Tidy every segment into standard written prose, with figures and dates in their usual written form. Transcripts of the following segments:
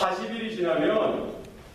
40일이 지나면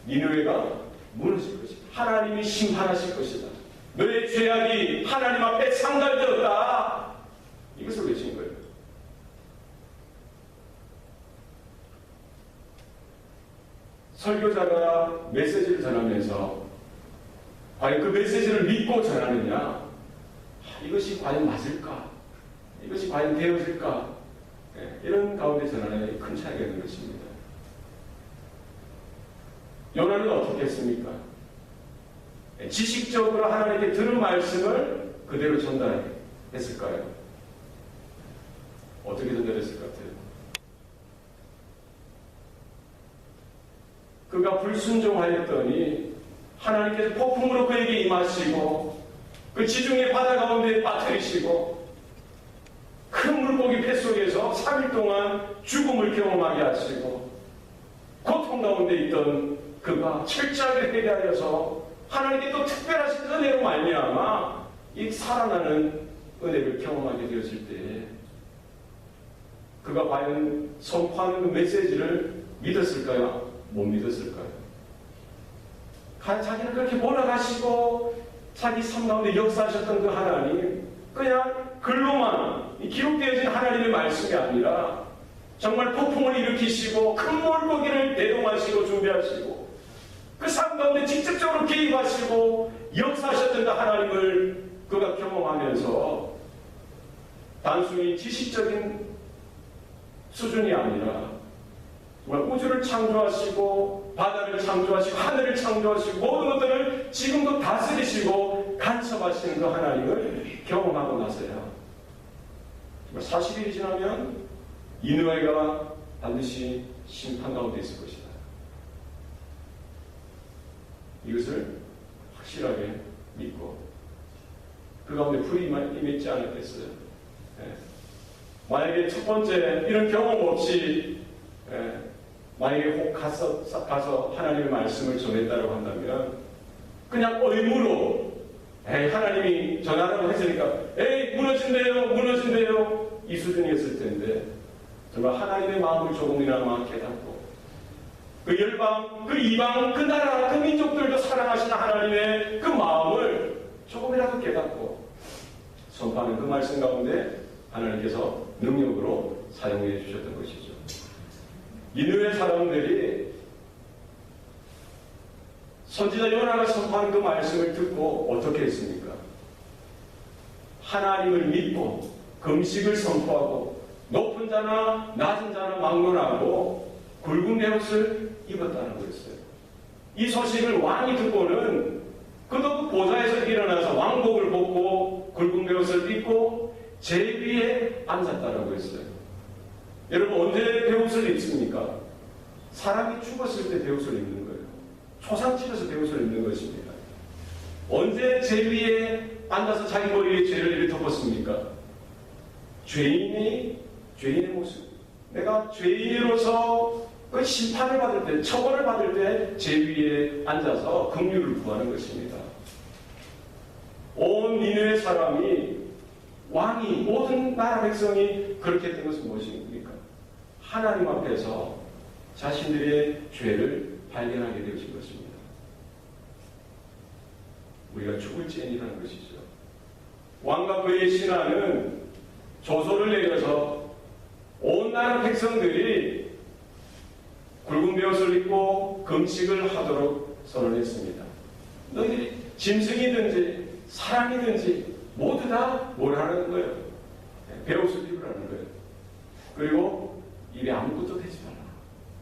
니느웨가 무너질 것이다. 하나님이 심판하실 것이다. 너의 죄악이 하나님 앞에 상달되었다. 이것을 외친 거예요. 설교자가 메시지를 전하면서 과연 그 메시지를 믿고 전하느냐, 이것이 과연 맞을까? 이것이 과연 되어질까? 이런 가운데 전하는 큰 차이가 있는 것입니다. 요나는 어떻게 했습니까? 지식적으로 하나님께 들은 말씀을 그대로 전달했을까요? 어떻게 전달했을 것 같아요? 그가 불순종하였더니 하나님께서 폭풍으로 그에게 임하시고 그 지중해 바다 가운데 빠뜨리시고 큰 물고기 폐 속에서 3일 동안 죽음을 경험하게 하시고 고통 가운데 있던 그가 철저하게 회개하여서 하나님께 또 특별하신 은혜로 말미암아 이 살아나는 은혜를 경험하게 되었을 때 그가 과연 선포하는 그 메시지를 믿었을까요? 못 믿었을까요? 자기는 그렇게 몰아가시고 자기 삶 가운데 역사하셨던 그 하나님, 그냥 글로만 기록되어진 하나님의 말씀이 아니라 정말 폭풍을 일으키시고 큰 물고기를 대동하시고 준비하시고 그 삶 가운데 직접적으로 개입하시고 역사하셨던 그 하나님을 그가 경험하면서 단순히 지식적인 수준이 아니라 정말 우주를 창조하시고 바다를 창조하시고 하늘을 창조하시고 모든 것들을 지금도 다스리시고 간섭하시는 그 하나님을 경험하고 나서야 40일이 지나면 니느웨가 반드시 심판 가운데 있을 것이다. 이것을 확실하게 믿고 그 가운데 불이 임했지 않았겠어요? 만약에 첫 번째 이런 경험 없이 만약에 혹 가서 하나님의 말씀을 전했다고 한다면 그냥 의무로 하나님이 전하라고 했으니까 무너진대요 이 수준이었을 텐데 정말 하나님의 마음을 조금이나마 깨닫고 그 열방, 그 이방, 그 나라, 그 민족들도 사랑하시는 하나님의 그 마음을 조금이라도 깨닫고 선포하는 그 말씀 가운데 하나님께서 능력으로 사용해 주셨던 것이죠. 니느웨 사람들이 선지자 요나가 선포하는 그 말씀을 듣고 어떻게 했습니까? 하나님을 믿고 금식을 선포하고 높은 자나 낮은 자나 막론하고 굵은 베옷을 입었다는 거였어요. 이 소식을 왕이 듣고는 그도 그 보좌에서 일어나서 왕복을 벗고 굵은 베옷을 입고 제위에 앉았다라고 했어요. 여러분 언제 베옷을 입습니까? 사람이 죽었을 때 베옷을 입는 거예요. 초상집에서 베옷을 입는 것입니다. 언제 제위에 앉아서 자기 머리에 죄를 이렇게 덮었습니까? 죄인의 모습. 내가 죄인으로서 그 심판을 받을 때, 처벌을 받을 때 제위에 앉아서 긍휼을 구하는 것입니다. 온 니느웨 사람이 왕이 모든 나라 백성이 그렇게 했던 것은 무엇입니까? 하나님 앞에서 자신들의 죄를 발견하게 되어진 것입니다. 우리가 죽을 죄인이라는 것이죠. 왕과 그의 신하는 조서를 내려서 온 나라 백성들이 굵은 베옷을 입고 금식을 하도록 선언했습니다. 너희들이 짐승이든지 사람이든지 모두 다 뭘 하는 거예요? 베옷을 입으라는 거예요. 그리고 입에 아무것도 대지 말라.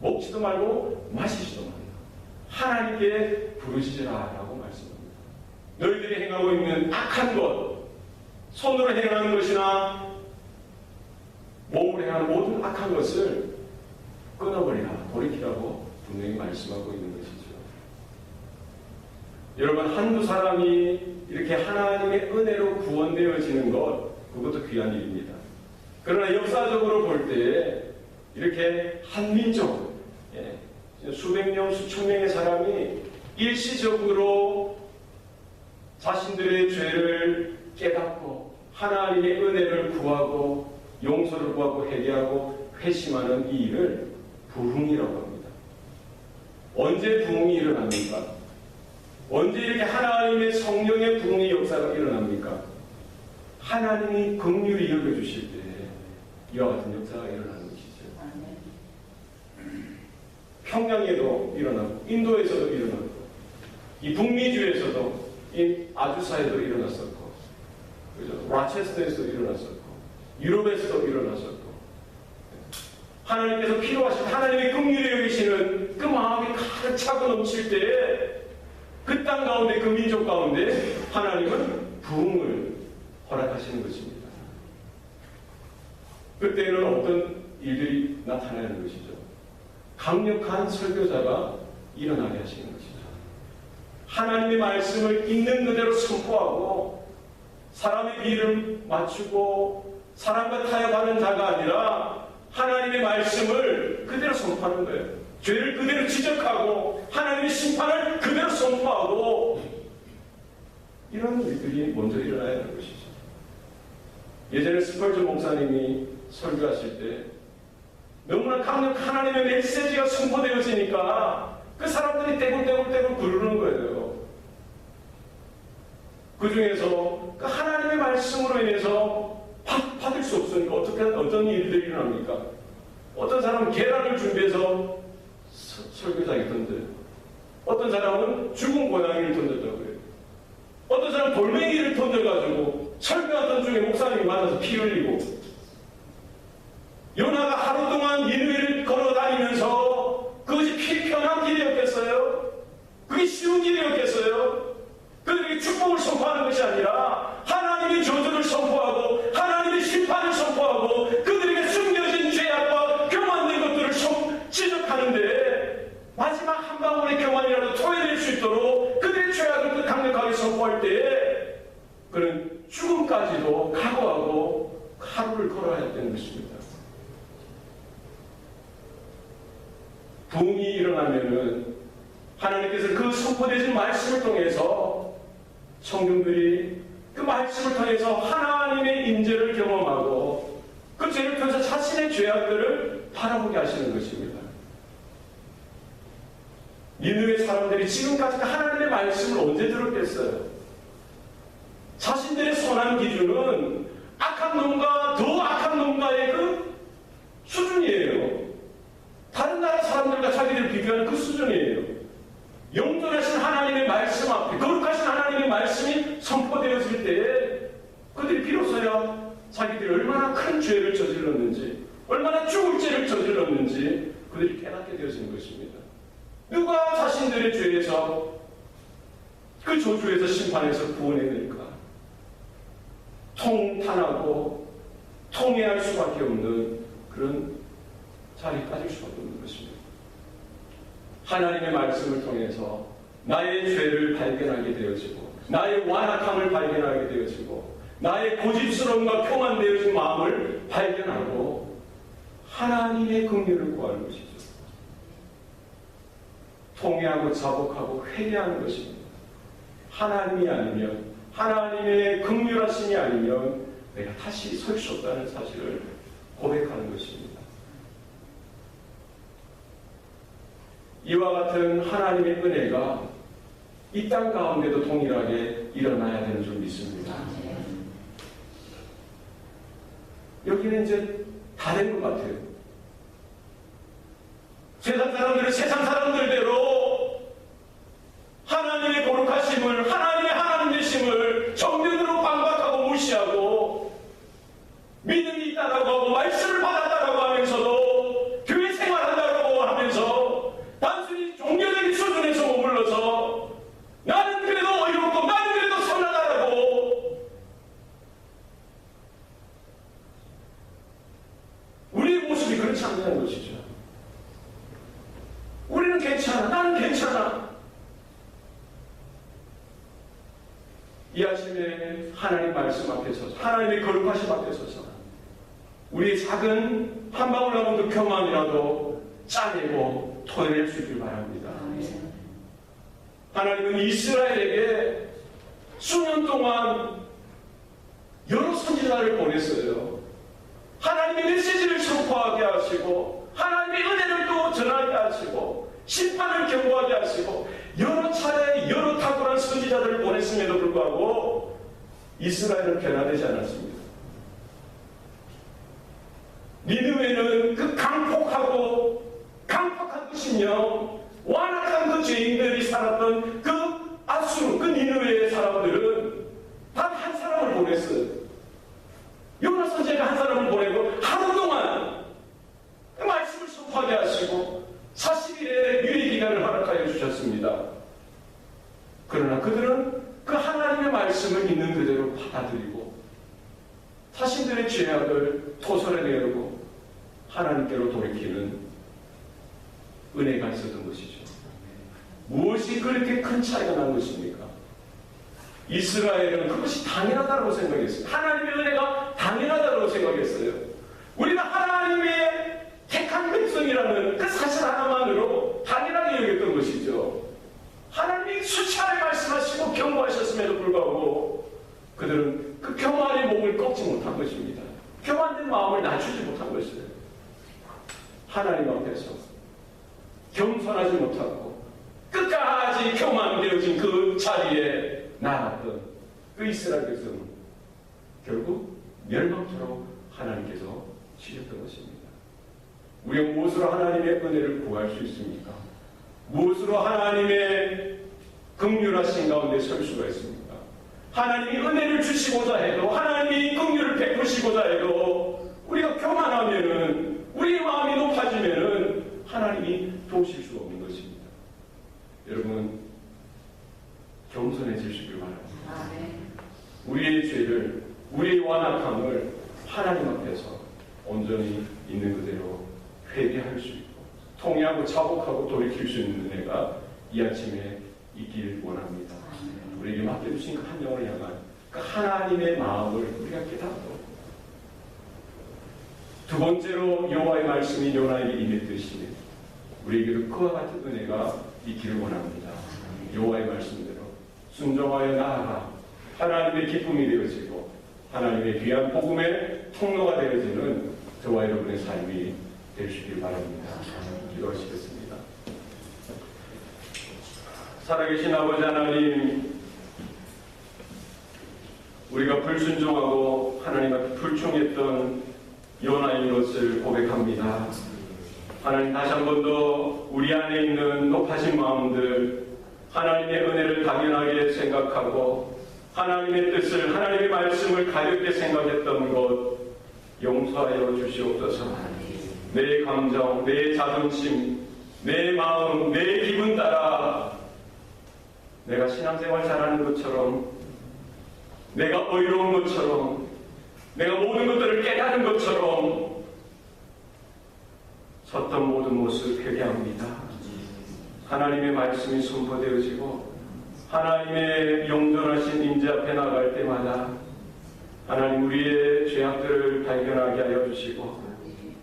먹지도 말고 마시지도 말라. 하나님께 부르시라라고 말씀합니다. 너희들이 행하고 있는 악한 것, 손으로 행하는 것이나 몸으로 행하는 모든 악한 것을 끊어버리라, 돌이키라고 분명히 말씀하고 있는 것이죠. 여러분, 한두 사람이 이렇게 하나님의 은혜로 구원되어지는 것, 그것도 귀한 일입니다. 그러나 역사적으로 볼 때 이렇게 한 민족, 수백 명, 수천 명의 사람이 일시적으로 자신들의 죄를 깨닫고 하나님의 은혜를 구하고 용서를 구하고 회개하고 회심하는 이 일을 부흥이라고 합니다. 언제 부흥이 일어납니까? 언제 이렇게 하나님의 성령의 부흥의 역사가 일어납니까? 하나님이 긍휼히 여겨주실 때 이와 같은 역사가 일어나는 것이죠. 평양에도 일어나고 인도에서도 일어나고 이 북미주에서도 이 아주사에도 일어났었고 그죠? 라체스터에서도 일어났었고 유럽에서도 일어났었고 하나님께서 필요하신 하나님의 긍휼히 여기시는 그 마음이 가득 차고 넘칠 때에 그 땅 가운데 그 민족 가운데 하나님은 부흥을 허락하시는 것입니다. 그때는 어떤 일들이 나타나는 것이죠. 강력한 설교자가 일어나게 하시는 것이죠. 하나님의 말씀을 있는 그대로 선포하고 사람의 비를 맞추고 사람과 타협하는 자가 아니라 하나님의 말씀을 그대로 선포하는 거예요. 죄를 그대로 지적하고 하나님의 심판을 그대로 선포하고 이런 일들이 먼저 일어나야 하는 것이죠. 예전에 스펄전 목사님이 설교하실 때 너무나 강력한 하나님의 메시지가 선포되어지니까 그 사람들이 떼굴떼굴 구르는 거예요. 그 중에서 그 하나님의 말씀으로 인해서 받을 수 없으니까 어떤 일들이 일어납니까? 어떤 사람은 계란을 준비해서 설교장에 던져요. 어떤 사람은 죽은 고양이를 던졌다고 그래요. 어떤 사람은 돌멩이를 던져가지고 설교하던 중에 목사님이 만나서 피 흘리고 요나가 하루 동안 니느웨를 걸어다니면서 그것이 편한 길이었겠어요? 그게 쉬운 길이었겠어요? 그들에게 축복을 선포하는 것이 아니라 하나님의 저주를 선포하고 하나님의 심판을 선포하고 그들에게 숨겨진 죄악과 교만된 것들을 지적하는데 마지막 한 방울의 교만이라도 토해낼 수 있도록 그들의 죄악을 강력하게 선포할 때에 그는 죽음까지도 각오하고 하루를 걸어야 되는 것입니다. 부흥이 일어나면은 하나님께서 그 선포되신 말씀을 통해서 성도들이 그 말씀을 통해서 하나님의 임재를 경험하고 그 죄를 통해서 자신의 죄악들을 바라보게 하시는 것입니다. 니느웨 사람들이 지금까지 하나님의 말씀을 언제 들었겠어요? 자신들의 선한 기준은 악한 놈과 더 악한 놈과의 그 수준이에요. 다른 나라 사람들과 자기를 비교하는 그 수준이에요. 영존하신 하나님의 말씀 앞에 거룩하신 하나님의 말씀이 선포되어질 때에 그들이 비로소야 자기들이 얼마나 큰 죄를 저질렀는지 얼마나 죽을 죄를 저질렀는지 그들이 깨닫게 되어지는 것입니다. 누가 자신들의 죄에서 그 저주에서 심판에서 구원해낼까? 통탄하고 통회할 수밖에 없는 그런 자리에 빠질 수밖에 없는 것입니다. 하나님의 말씀을 통해서 나의 죄를 발견하게 되어지고 나의 완악함을 발견하게 되어지고 나의 고집스러움과 교만되어진 마음을 발견하고 하나님의 긍휼을 구하는 것이죠. 통회하고 자복하고 회개하는 것입니다. 하나님이 아니면 하나님의 긍휼하심이 아니면 내가 다시 설 수 없다는 사실을 고백하는 것입니다. 이와 같은 하나님의 은혜가 이 땅 가운데도 동일하게 일어나야 되는 줄 믿습니다. 여기는 이제 다른 것 같아요. 세상 사람들은 세상 사람들대로 하나님의 거룩하심을 하나님의 하나님 되심을 정면으로 반박하고 무시하고 믿음이 있다라고 하고 말씀을 받았다라고 하면서도 교회 생활한다라고 하면서 단순히 종교적인 수준에서 머물러서 나는 그래도 어이없고 나는 그래도 선하다라고 우리의 모습이 그렇지 않다는 것이죠. 우리는 괜찮아. 나는 괜찮아. 이 아침에 하나님 말씀 앞에 서서 하나님의 거룩하심 앞에 서서 우리의 작은 한 방울 남은 그 교만이라도 짜내고 토해낼 수 있길 바랍니다. 하나님은 이스라엘에게 수년 동안 여러 선지자를 보냈어요. 하나님의 메시지를 선포하게 하시고 하나님의 은혜를 또 전하게 하시고 심판을 경고하게 하시고 여러 차례 여러 탁월한 선지자들을 보냈음에도 불구하고 이스라엘은 변화되지 않았습니다. 니느웨는 그 강폭한 그 심령, 완악한 그 죄인들이 살았던 그 아수르, 그 니느웨의 사람들은 단 한 사람을 보냈어요. 요나 선지자가 한 사람을 보내고 하루 동안 그 말씀을 선포하게 하시고 40일의 유예 기간을 허락하여 주셨습니다. 그러나 그들은 그 하나님의 말씀을 있는 그대로 받아들이고 자신들의 죄악을 토설해 내고 하나님께로 돌이키는 은혜가 있었던 것이죠. 무엇이 그렇게 큰 차이가 난 것입니까? 이스라엘은 그것이 당연하다고 생각했어요. 하나님의 은혜가 당연하다고 생각했어요. 우리가 하나님의 택한 백성이라는 그 사실 하나만으로 당연하게 여겼던 것이죠. 하나님이 수차례 말씀하시고 경고하셨음에도 불구하고 그들은 그 교만의 목을 꺾지 못한 것입니다. 교만된 마음을 낮추지 못한 것이에요. 하나님 앞에서 겸손하지 못하고 끝까지 교만되어진 그 자리에 나갔던 그 이스라엘 백성은 결국 멸망토록 하나님께서 치셨던 것입니다. 우리가 무엇으로 하나님의 은혜를 구할 수 있습니까? 무엇으로 하나님의 긍휼하신 가운데 설 수가 있습니까? 하나님이 은혜를 주시고자 해도, 하나님이 긍휼을 베푸시고자 해도 우리가 교만하면은, 우리의 마음이 높아지면은 하나님이 도우실 수가 없는 것입니다. 여러분, 겸손해지시길 바랍니다. 우리의 죄를, 우리의 완악함을 하나님 앞에서 온전히 있는 그대로 회개할 수 있고 통회하고 자복하고 돌이킬 수 있는 은혜가 이 아침에 있길 원합니다. 우리에게 맡겨주신 그 한 영을 향한 그 하나님의 마음을 우리가 깨닫고, 두 번째로 여호와의 말씀이 요나에게 임했듯이 우리에게도 그와 같은 은혜가 있기를 원합니다. 여호와의 말씀대로 순종하여 나아가 하나님의 기쁨이 되어지고 하나님의 귀한 복음의 통로가 되어지는 저와 여러분의 삶이 되시길 바랍니다. 기도하시겠습니다. 살아계신 아버지 하나님, 우리가 불순종하고 하나님 앞에 불충했던 요나인 것을 고백합니다. 하나님, 다시 한 번 더 우리 안에 있는 높아진 마음들, 하나님의 은혜를 당연하게 생각하고 하나님의 뜻을, 하나님의 말씀을 가볍게 생각했던 것 용서하여 주시옵소서. 내 감정, 내 자존심, 내 마음, 내 기분 따라 내가 신앙생활 잘하는 것처럼, 내가 의로운 것처럼, 내가 모든 것들을 깨닫는 것처럼 섰던 모든 모습 회개합니다. 하나님의 말씀이 선포되어지고 하나님의 영존하신 임재 앞에 나갈 때마다 하나님, 우리의 죄악들을 발견하게 하여 주시고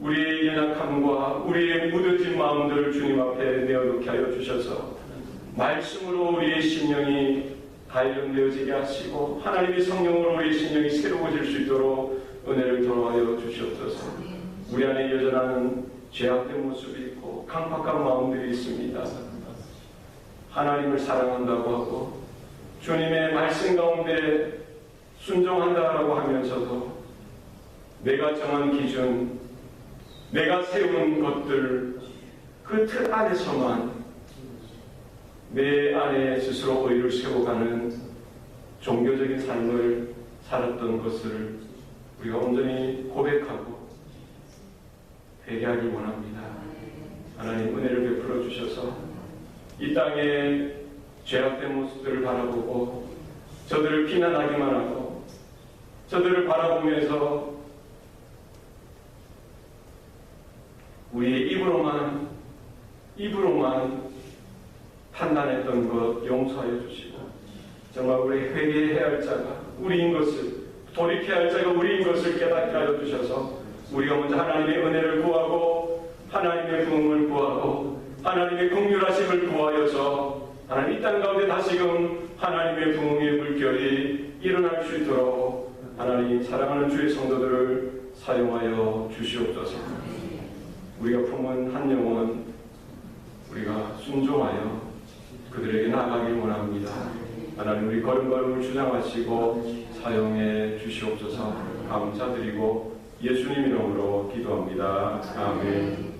우리의 연약함과 우리의 무뎌진 마음들을 주님 앞에 내어놓게 하여 주셔서 말씀으로 우리의 심령이 발견되어지게 하시고 하나님의 성령으로 우리의 심령이 새로워질 수 있도록 은혜를 더하여 주시옵소서. 우리 안에 여전한 죄악된 모습이 있고 강팍한 마음들이 있습니다. 하나님을 사랑한다고 하고 주님의 말씀 가운데 순종한다라고 하면서도 내가 정한 기준, 내가 세운 것들, 그 틀 안에서만 내 안에 스스로 의를 세워가는 종교적인 삶을 살았던 것을 우리가 온전히 고백하고 회개하길 원합니다. 하나님, 은혜를 베풀어 주셔서 이 땅에 죄악된 모습들을 바라보고 저들을 비난하기만 하고 저들을 바라보면서 우리의 입으로만 판단했던 것 용서하여 주시고 정말 우리 회개해야 할 자가 우리인 것을, 돌이켜야 할 자가 우리인 것을 깨닫게 하여 주셔서 우리가 먼저 하나님의 은혜를 구하고 하나님의 부흥을 구하고 하나님의 긍휼하심을 구하여서 하나님 이 땅 가운데 다시금 하나님의 부흥의 물결이 일어날 수 있도록 하나님 사랑하는 주의 성도들을 사용하여 주시옵소서. 우리가 품은 한 영혼 우리가 순종하여 그들에게 나가길 원합니다. 하나님 우리 걸음걸음을 주장하시고 사용해 주시옵소서. 감사드리고 예수님 이름으로 기도합니다. 아멘.